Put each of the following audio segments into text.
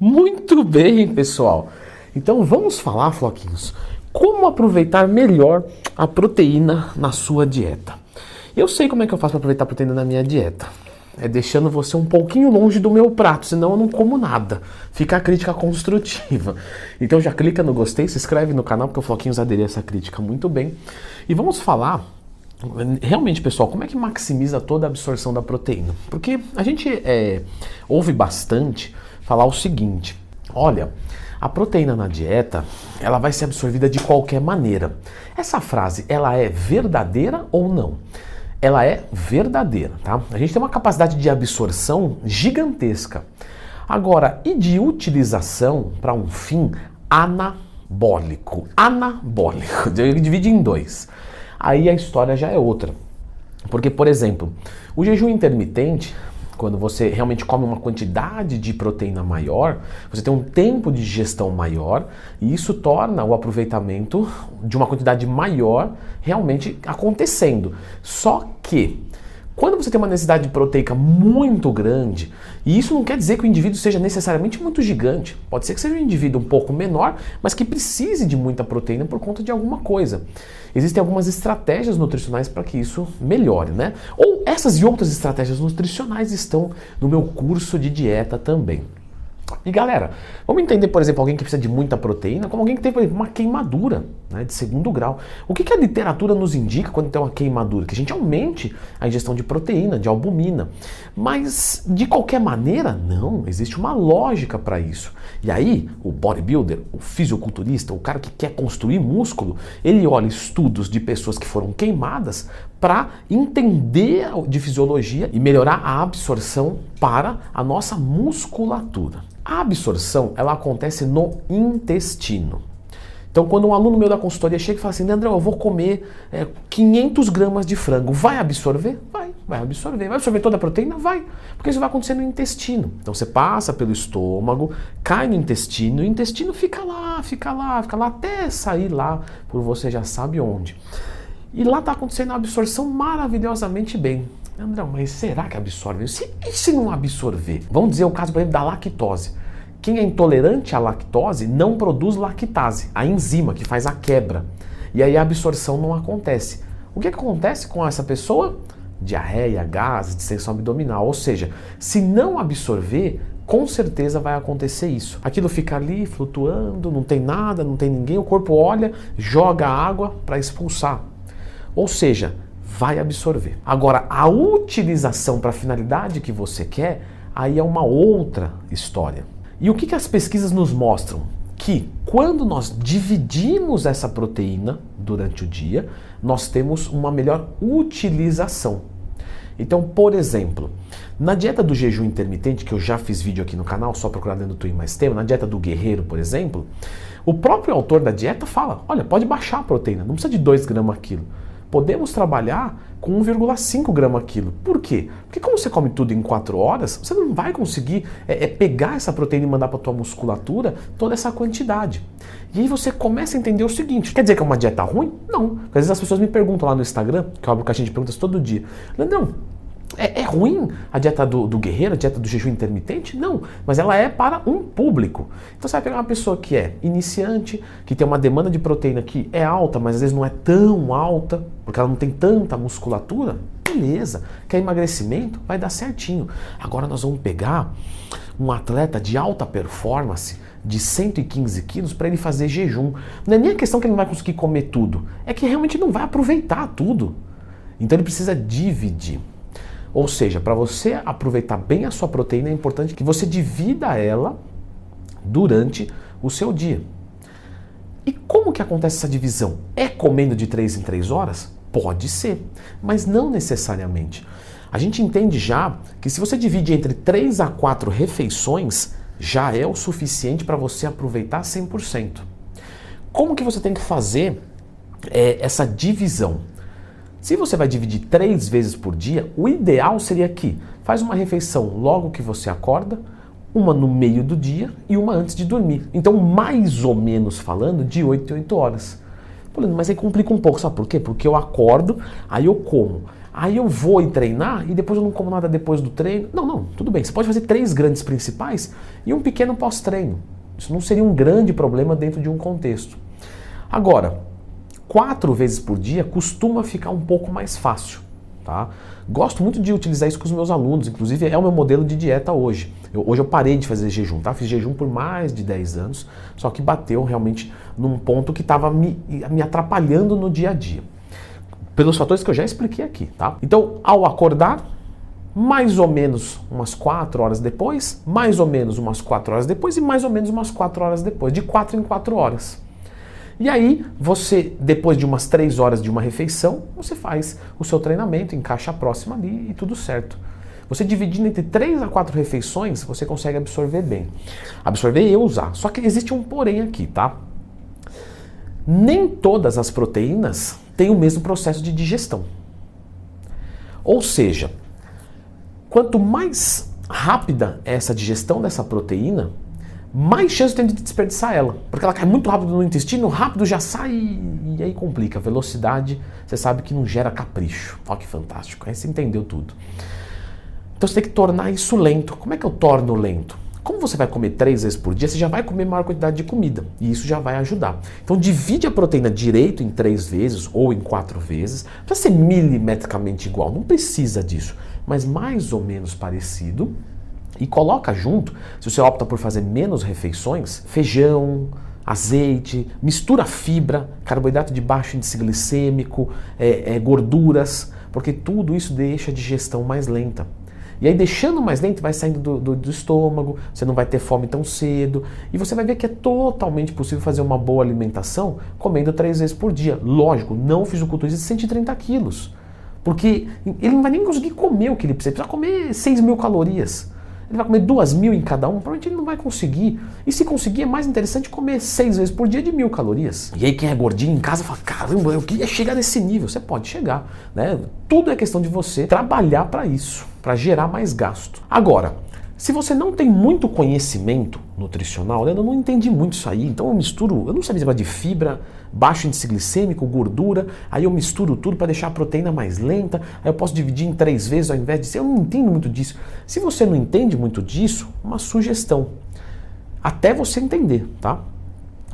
Muito bem, pessoal. Então vamos falar, floquinhos, como aproveitar melhor a proteína na sua dieta. Eu sei como é que eu faço para aproveitar a proteína na minha dieta. É deixando você um pouquinho longe do meu prato, senão eu não como nada. Fica a crítica construtiva. Então já clica no gostei, se inscreve no canal, porque o Floquinhos aderiu a essa crítica muito bem. E vamos falar, realmente, pessoal, como é que maximiza toda a absorção da proteína? Porque a gente ouve bastante falar o seguinte: olha, a proteína na dieta, ela vai ser absorvida de qualquer maneira. Essa frase, ela é verdadeira ou não? Ela é verdadeira, tá? A gente tem uma capacidade de absorção gigantesca. Agora, e de utilização para um fim anabólico? Anabólico, divide em dois. Aí a história já é outra. Porque, por exemplo, o jejum intermitente, quando você realmente come uma quantidade de proteína maior, você tem um tempo de digestão maior e isso torna o aproveitamento de uma quantidade maior realmente acontecendo. Só que, quando você tem uma necessidade proteica muito grande, e isso não quer dizer que o indivíduo seja necessariamente muito gigante, pode ser que seja um indivíduo um pouco menor, mas que precise de muita proteína por conta de alguma coisa. Existem algumas estratégias nutricionais para que isso melhore, né? Ou essas e outras estratégias nutricionais estão no meu curso de dieta também. E galera, vamos entender, por exemplo, alguém que precisa de muita proteína como alguém que tem, por exemplo, uma queimadura, né, de 2º grau. O que a literatura nos indica quando tem uma queimadura? Que a gente aumente a ingestão de proteína, de albumina. Mas, de qualquer maneira, não. Existe uma lógica para isso. E aí, o bodybuilder, o fisiculturista, o cara que quer construir músculo, ele olha estudos de pessoas que foram queimadas para entender de fisiologia e melhorar a absorção para a nossa musculatura. A absorção, ela acontece no intestino. Então, quando um aluno meu da consultoria chega e fala assim: Leandrão, eu vou comer 500 gramas de frango, vai absorver? Vai absorver. Vai absorver toda a proteína? Vai. Porque isso vai acontecer no intestino. Então, você passa pelo estômago, cai no intestino, e o intestino fica lá, até sair lá por você já sabe onde. E lá está acontecendo a absorção maravilhosamente bem. André, mas será que absorve? E se não absorver? Vamos dizer o caso, por exemplo, da lactose. Quem é intolerante à lactose não produz lactase, a enzima que faz a quebra. E aí a absorção não acontece. O que acontece com essa pessoa? Diarreia, gases, distensão abdominal. Ou seja, se não absorver, com certeza vai acontecer isso. Aquilo fica ali flutuando, não tem nada, não tem ninguém, o corpo olha, joga água para expulsar. Ou seja, vai absorver. Agora, a utilização para a finalidade que você quer, aí é uma outra história. E o que as pesquisas nos mostram? Que quando nós dividimos essa proteína durante o dia, nós temos uma melhor utilização. Então, por exemplo, na dieta do jejum intermitente, que eu já fiz vídeo aqui no canal, só procurar dentro do Twin Mais Tema, na dieta do guerreiro, por exemplo, o próprio autor da dieta fala: olha, pode baixar a proteína, não precisa de 2 gramas quilo. Podemos trabalhar com 1,5 grama quilo. Por quê? Porque como você come tudo em 4 horas, você não vai conseguir pegar essa proteína e mandar para a tua musculatura toda essa quantidade. E aí você começa a entender o seguinte: quer dizer que é uma dieta ruim? Não. Porque às vezes as pessoas me perguntam lá no Instagram, que eu abro caixinha de perguntas todo dia: Leandrão, é ruim a dieta do guerreiro, a dieta do jejum intermitente? Não, mas ela é para um público. Então você vai pegar uma pessoa que é iniciante, que tem uma demanda de proteína que é alta, mas às vezes não é tão alta, porque ela não tem tanta musculatura, beleza. Quer emagrecimento? Vai dar certinho. Agora nós vamos pegar um atleta de alta performance, de 115 quilos, para ele fazer jejum. Não é nem a questão que ele não vai conseguir comer tudo, é que realmente não vai aproveitar tudo. Então ele precisa dividir. Ou seja, para você aproveitar bem a sua proteína, é importante que você divida ela durante o seu dia. E como que acontece essa divisão? É comendo de 3 em 3 horas? Pode ser, mas não necessariamente. A gente entende já que se você divide entre 3 a 4 refeições, já é o suficiente para você aproveitar 100%. Como que você tem que fazer essa divisão? Se você vai dividir 3 vezes por dia, o ideal seria que faz uma refeição logo que você acorda, uma no meio do dia e uma antes de dormir. Então, mais ou menos falando, de 8 em 8 horas. Mas aí complica um pouco, sabe por quê? Porque eu acordo, aí eu como. Aí eu vou treinar e depois eu não como nada depois do treino. Não, tudo bem. Você pode fazer 3 grandes principais e um pequeno pós-treino. Isso não seria um grande problema dentro de um contexto. Agora, 4 vezes por dia costuma ficar um pouco mais fácil. Tá? Gosto muito de utilizar isso com os meus alunos, inclusive é o meu modelo de dieta hoje. Hoje eu parei de fazer jejum, tá? Fiz jejum por mais de 10 anos, só que bateu realmente num ponto que estava me atrapalhando no dia a dia. Pelos fatores que eu já expliquei aqui, tá? Então, ao acordar, mais ou menos umas 4 horas depois, mais ou menos umas 4 horas depois e mais ou menos umas 4 horas depois, de 4 em 4 horas. E aí, você, depois de umas 3 horas de uma refeição, você faz o seu treinamento, encaixa a próxima ali e tudo certo. Você dividindo entre 3 a 4 refeições, você consegue absorver bem. Absorver e usar. Só que existe um porém aqui, tá? Nem todas as proteínas têm o mesmo processo de digestão. Ou seja, quanto mais rápida é essa digestão dessa proteína, mais chance tem de desperdiçar ela. Porque ela cai muito rápido no intestino, rápido já sai e aí complica. Velocidade, você sabe que não gera capricho. Olha que fantástico, aí você entendeu tudo. Então você tem que tornar isso lento. Como é que eu torno lento? Como você vai comer 3 vezes por dia, você já vai comer maior quantidade de comida. E isso já vai ajudar. Então divide a proteína direito em 3 vezes ou em 4 vezes. Não precisa ser milimetricamente igual, não precisa disso. Mas mais ou menos parecido. E coloca junto, se você opta por fazer menos refeições, feijão, azeite, mistura fibra, carboidrato de baixo índice glicêmico, gorduras, porque tudo isso deixa a digestão mais lenta. E aí deixando mais lento vai saindo do estômago, você não vai ter fome tão cedo e você vai ver que é totalmente possível fazer uma boa alimentação comendo 3 vezes por dia. Lógico, não o fisiculturista de 130 quilos, porque ele não vai nem conseguir comer o que ele precisa comer 6.000 calorias. Ele vai comer 2.000 em cada um, provavelmente ele não vai conseguir. E se conseguir, é mais interessante comer 6 vezes por dia de 1.000 calorias. E aí quem é gordinho em casa fala, caramba, eu queria chegar nesse nível. Você pode chegar, né? Tudo é questão de você trabalhar para isso, para gerar mais gasto. Agora, se você não tem muito conhecimento nutricional, eu não entendi muito isso aí, então eu misturo, eu não sabia de fibra, baixo índice glicêmico, gordura, aí eu misturo tudo para deixar a proteína mais lenta, aí eu posso dividir em 3 vezes ao invés de ser, eu não entendo muito disso. Se você não entende muito disso, uma sugestão, até você entender, tá?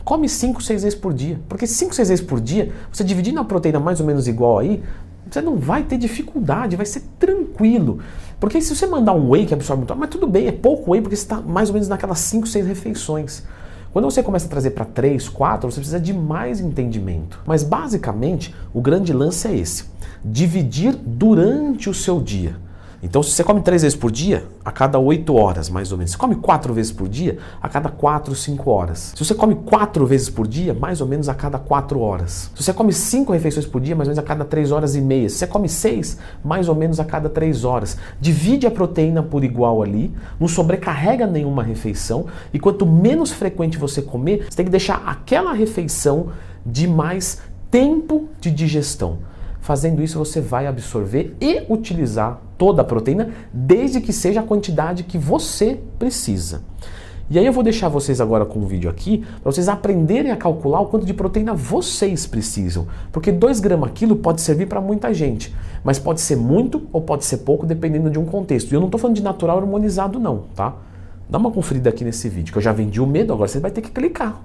Come 5, 6 vezes por dia, porque 5, 6 vezes por dia, você dividindo a proteína mais ou menos igual aí, você não vai ter dificuldade, vai ser tranquilo. Porque se você mandar um whey que absorve muito, mas tudo bem, é pouco whey porque você está mais ou menos naquelas 5, 6 refeições. Quando você começa a trazer para 3, 4, você precisa de mais entendimento. Mas basicamente, o grande lance é esse: dividir durante o seu dia. Então, se você come 3 vezes por dia, a cada 8 horas, mais ou menos. Se come 4 vezes por dia, a cada 4, 5 horas. Se você come 4 vezes por dia, mais ou menos a cada 4 horas. Se você come 5 refeições por dia, mais ou menos a cada 3 horas e meia. Se você come 6, mais ou menos a cada 3 horas. Divide a proteína por igual ali, não sobrecarrega nenhuma refeição. E quanto menos frequente você comer, você tem que deixar aquela refeição de mais tempo de digestão. Fazendo isso, você vai absorver e utilizar toda a proteína, desde que seja a quantidade que você precisa. E aí eu vou deixar vocês agora com um vídeo aqui, para vocês aprenderem a calcular o quanto de proteína vocês precisam. Porque 2 gramas quilo pode servir para muita gente, mas pode ser muito ou pode ser pouco, dependendo de um contexto. E eu não estou falando de natural harmonizado não, tá? Dá uma conferida aqui nesse vídeo, que eu já vendi o medo, agora você vai ter que clicar.